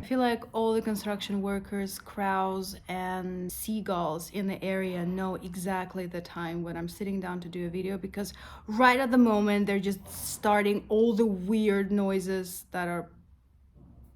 I feel like all the construction workers, crows, and seagulls in the area know exactly the time when I'm sitting down to do a video, because right at the moment they're just starting all the weird noises that are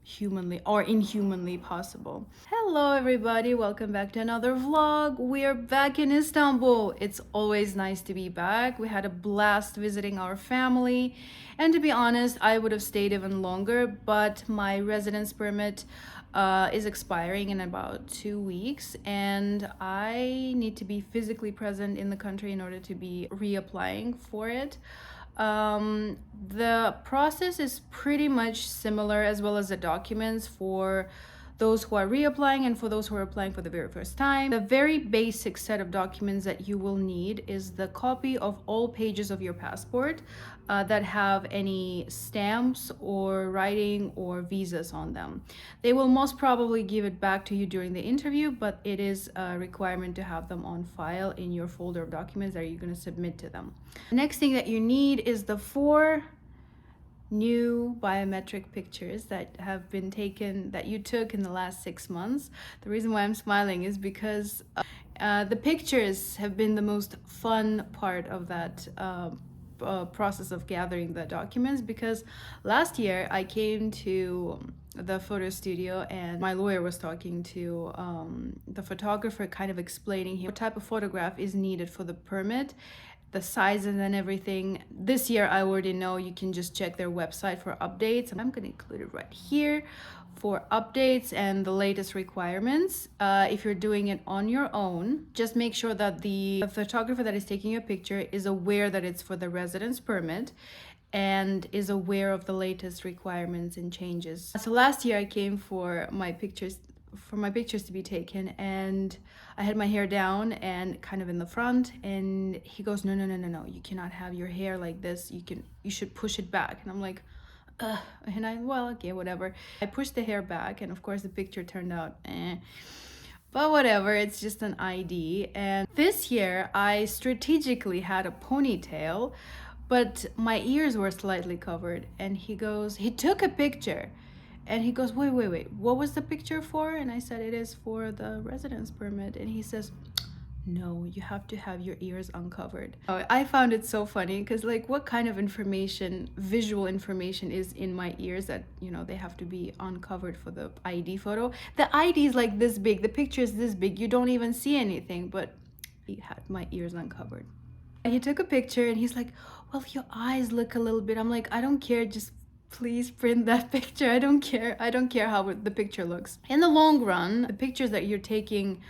humanly or inhumanly possible. Hello everybody, welcome back to another vlog. We are back in Istanbul. It's always nice to be back. We had a blast visiting our family, and to be honest, I would have stayed even longer, but my residence permit is expiring in about 2 weeks, and I need to be physically present in the country in order to be reapplying for it. The process is pretty much similar, as well as the documents for those who are reapplying and for those who are applying for the very first time. The very basic set of documents that you will need is the copy of all pages of your passport that have any stamps or writing or visas on them. They will most probably give it back to you during the interview, but it is a requirement to have them on file in your folder of documents that you're going to submit to them. The next thing that you need is the 4 new biometric pictures that have been taken, that you took in the last 6 months. The reason why I'm smiling is because the pictures have been the most fun part of that process of gathering the documents, because last year I came to the photo studio and my lawyer was talking to the photographer, kind of explaining what type of photograph is needed for the permit, the sizes and everything. This year I already know. You can just check their website for updates, and I'm going to include it right here for updates and the latest requirements. If you're doing it on your own, just make sure that the photographer that is taking your picture is aware that it's for the residence permit and is aware of the latest requirements and changes. So last year I came for my pictures to be taken, and I had my hair down and kind of in the front, and he goes, no, you cannot have your hair like this, you should push it back. And I'm like, well, okay, whatever. I pushed the hair back, and of course the picture turned out but whatever, it's just an ID. And this year I strategically had a ponytail, but my ears were slightly covered, and he took a picture. And he goes, wait, what was the picture for? And I said, it is for the residence permit. And he says, no, you have to have your ears uncovered. I found it so funny, because like, what kind of information, visual information, is in my ears that, they have to be uncovered for the ID photo? The ID is like this big, the picture is this big, you don't even see anything, but he had my ears uncovered. And he took a picture and he's like, well, your eyes look a little bit. I'm like, I don't care, just please print that picture. I don't care how the picture looks. In the long run, the pictures that you're taking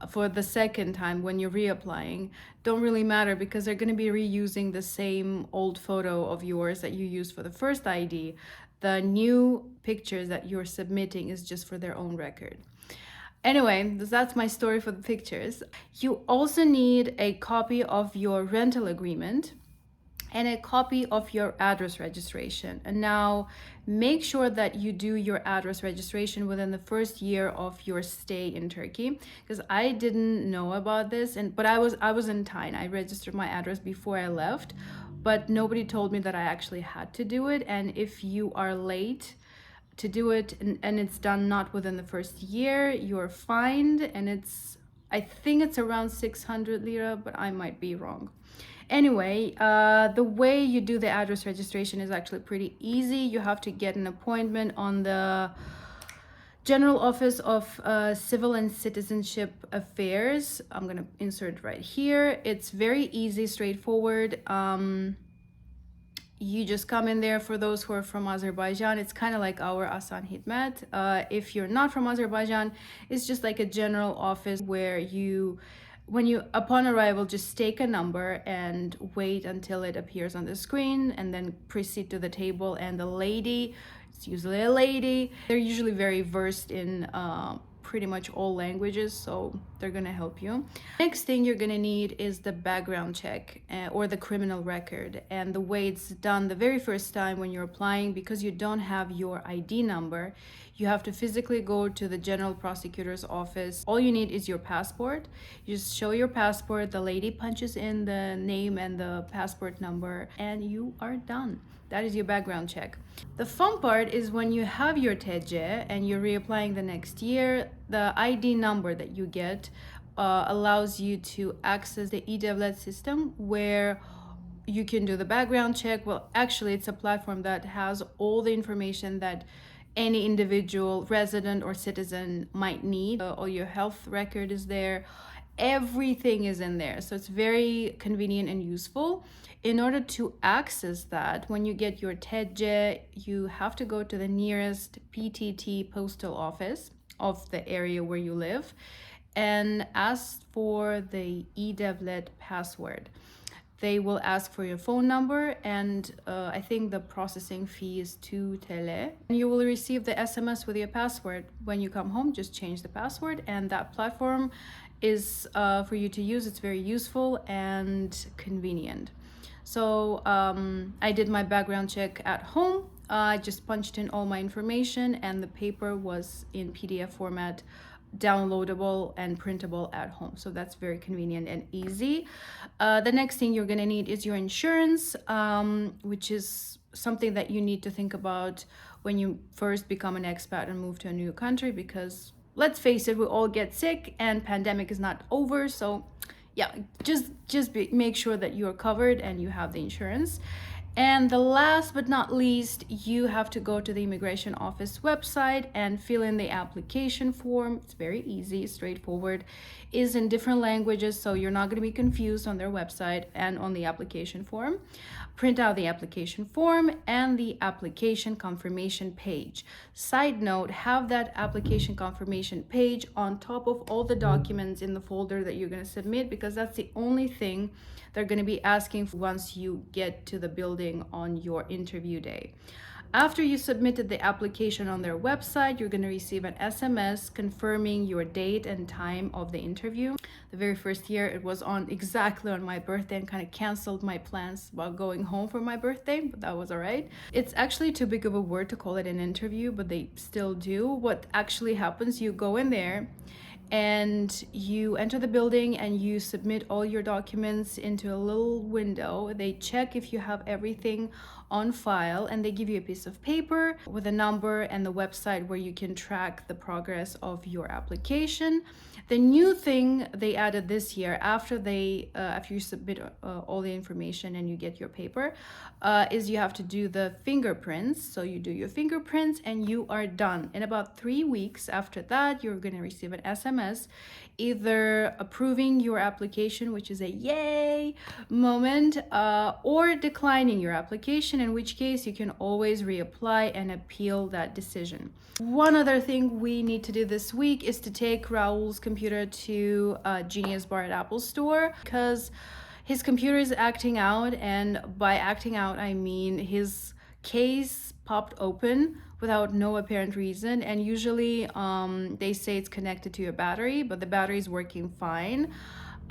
for the second time when you're reapplying don't really matter, because they're going to be reusing the same old photo of yours that you used for the first ID. The new pictures that you're submitting is just for their own record. Anyway, that's my story for the pictures. You also need a copy of your rental agreement and a copy of your address registration. And now make sure that you do your address registration within the first year of your stay in Turkey, because I didn't know about this, but I was in time. I registered my address before I left, but nobody told me that I actually had to do it. And if you are late to do it and it's done not within the first year, you're fined, and I think it's around 600 lira, but I might be wrong. Anyway, the way you do the address registration is actually pretty easy. You have to get an appointment on the General Office of Civil and Citizenship Affairs. I'm gonna insert right here. It's very easy, straightforward. You just come in there. For those who are from Azerbaijan, it's kind of like our Asan Hidmet. If you're not from Azerbaijan, it's just like a general office where when you upon arrival, just take a number and wait until it appears on the screen, and then proceed to the table, and the lady, it's usually a lady, they're usually very versed in pretty much all languages, so they're gonna help you. Next thing you're gonna need is the background check or the criminal record. And the way it's done the very first time when you're applying, because you don't have your ID number, you have to physically go to the general prosecutor's office. All you need is your passport. You just show your passport, the lady punches in the name and the passport number, and you are done. That is your background check. The fun part is when you have your TC and you're reapplying the next year, the ID number that you get allows you to access the e-Devlet system where you can do the background check. Well, actually, it's a platform that has all the information that any individual resident or citizen might need. All your health record is there. Everything is in there. So it's very convenient and useful. In order to access that, when you get your TC, you have to go to the nearest PTT postal office of the area where you live and ask for the e-Devlet password. They will ask for your phone number, and I think the processing fee is 2 TL. And you will receive the SMS with your password. When you come home, just change the password, and that platform is for you to use. It's very useful and convenient. So I did my background check at home. I just punched in all my information, and the paper was in PDF format, downloadable and printable at home. So that's very convenient and easy. The next thing you're gonna need is your insurance, which is something that you need to think about when you first become an expat and move to a new country, because let's face it, we all get sick and pandemic is not over. So yeah, just make sure that you're covered and you have the insurance. And the last but not least, you have to go to the immigration office website and fill in the application form. It's very easy, straightforward. Is in different languages, so you're not going to be confused on their website and on the application form. Print out the application form and the application confirmation page. Side note, have that application confirmation page on top of all the documents in the folder that you're going to submit, because that's the only thing they're going to be asking for once you get to the building on your interview day. After you submitted the application on their website, you're going to receive an SMS confirming your date and time of the interview. The very first year, it was exactly on my birthday, and kind of canceled my plans about going home for my birthday, but that was all right. It's actually too big of a word to call it an interview, but they still do. What actually happens, you go in there and you enter the building and you submit all your documents into a little window. They check if you have everything on file, and they give you a piece of paper with a number and the website where you can track the progress of your application. The new thing they added this year, after you submit all the information and you get your paper, is you have to do the fingerprints. So you do your fingerprints and you are done. In about 3 weeks after that, you're going to receive an SMS either approving your application, which is a yay moment, or declining your application, in which case you can always reapply and appeal that decision. One other thing we need to do this week is to take Raul's computer to Genius Bar at Apple Store, because his computer is acting out, and by acting out I mean his case popped open without no apparent reason, and usually they say it's connected to your battery, but the battery is working fine.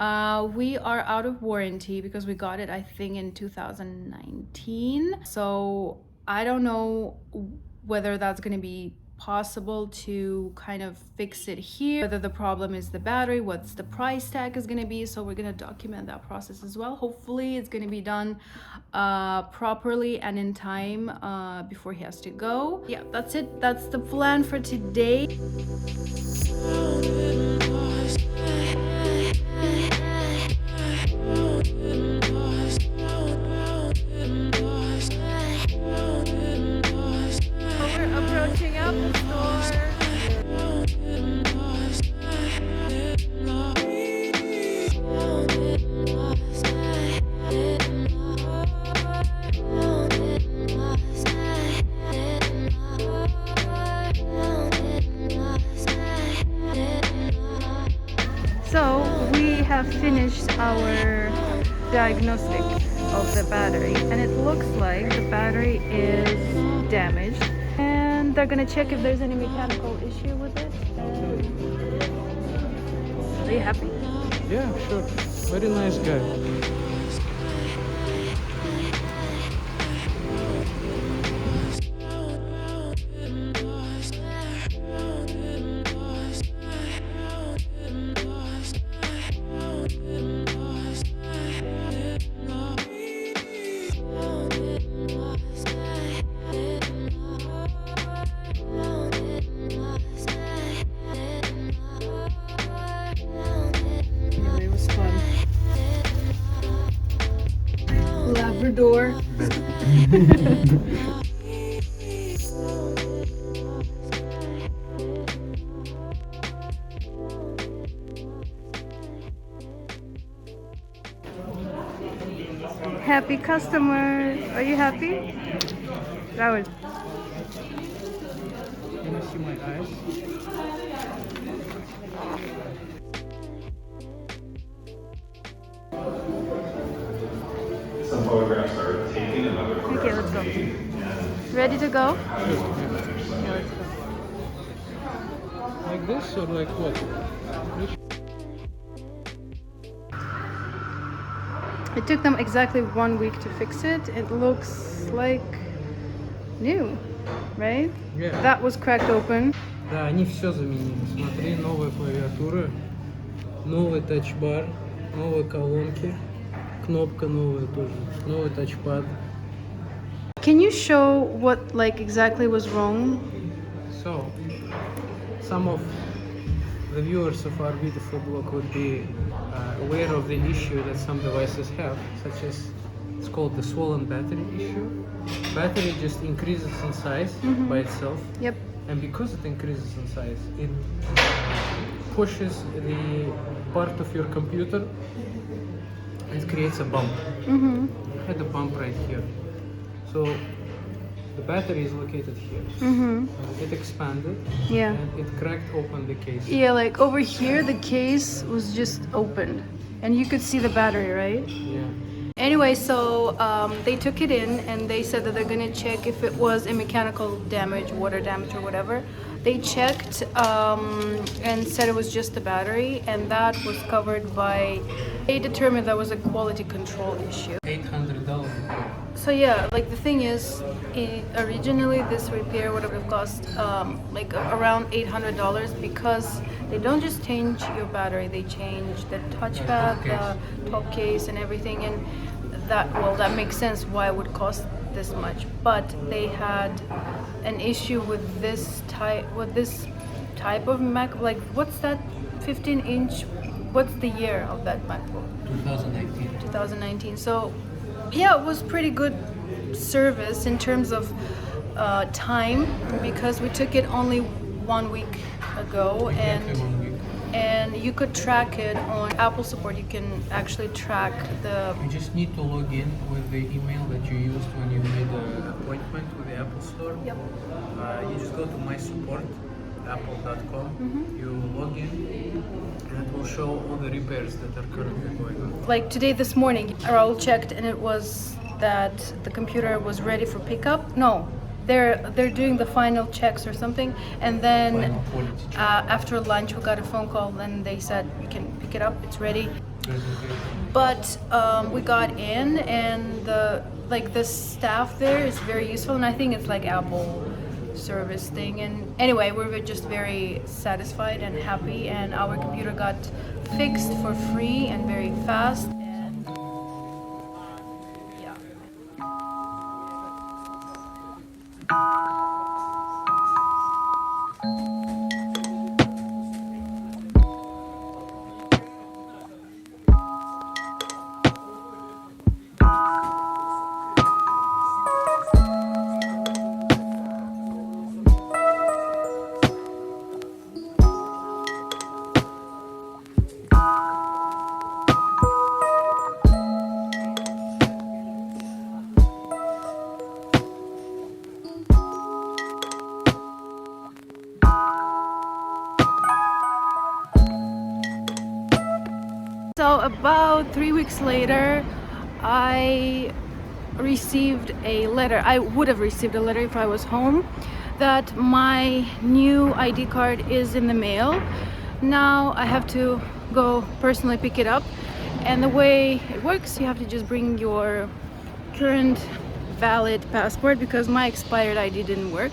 We are out of warranty because we got it, I think, in 2019. So I don't know whether that's going to be possible to kind of fix it here, whether the problem is the battery, what's the price tag is going to be. So we're going to document that process as well. Hopefully it's going to be done properly and in time before he has to go. Yeah, that's it. That's the plan for today. We're approaching Apple Store. So we have finished our diagnostic of the battery, and it looks like the battery is damaged, and they're gonna check if there's any mechanical issue with it. Are you happy? Yeah, sure. Very nice guy. Happy customer. Are you happy? Raul. Can you see my eyes? Some photographs are taken and other Okay, let's photographs go. are made. And Ready to go? how do you want to present yourself? Yeah, let's go. Like this or like what? It took them exactly 1 week to fix it. It looks like new, right? Yeah. That was cracked open. Да, они все заменили. Смотри, новая клавиатура, новый тачбар, новые колонки, кнопка новая тоже, новый тачпад. Can you show what like exactly was wrong? So, some of the viewers of our beautiful blog would be aware of the issue that some devices have, such as it's called the swollen battery issue. Battery just increases in size by itself, Yep. and because it increases in size, it pushes the part of your computer and creates a bump. I had a bump right here. So the battery is located here. It expanded Yeah. and it cracked open the case. Yeah, like over here, the case was just opened, and you could see the battery, right? Yeah. Anyway, so they took it in and they said that they're gonna check if it was a mechanical damage, water damage, or whatever. They checked and said it was just the battery, and that was covered by. They determined that was a quality control issue. $800. So yeah, like the thing is, originally this repair would have cost like around $800 because they don't just change your battery, they change the touchpad, the top case, and everything. And that makes sense why it would cost this much. But they had an issue with this type of Mac. Like, what's that 15-inch? What's the year of that MacBook? 2019. 2019. So yeah, it was pretty good service in terms of time because we took it only 1 week ago, Exactly 1 week. and you could track it on Apple support. You can actually track the. You just need to log in with the email that you used when you made the appointment with the Apple Store. Yep. You just go to my support, apple.com, you log in, and it will show all the repairs that are currently going on. Like today, this morning, Raul checked, and it was that the computer was ready for pickup. No, they're doing the final checks or something, and then Final quality check. after lunch, we got a phone call, and they said you can pick it up. It's ready. Presentation. But we got in, and the staff there is very useful, and I think it's like Apple service thing. And anyway, we were just very satisfied and happy, and our computer got fixed for free and very fast. And yeah. So about 3 weeks later, I received a letter. I would have received a letter if I was home that my new ID card is in the mail. Now I have to go personally pick it up. And the way it works, you have to just bring your current valid passport because my expired ID didn't work.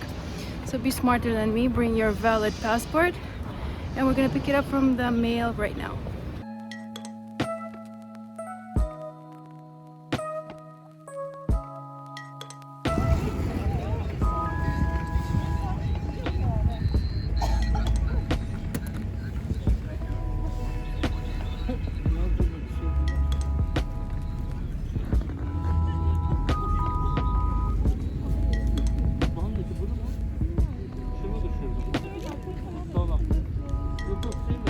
So be smarter than me, bring your valid passport, and we're gonna pick it up from the mail right now. Really?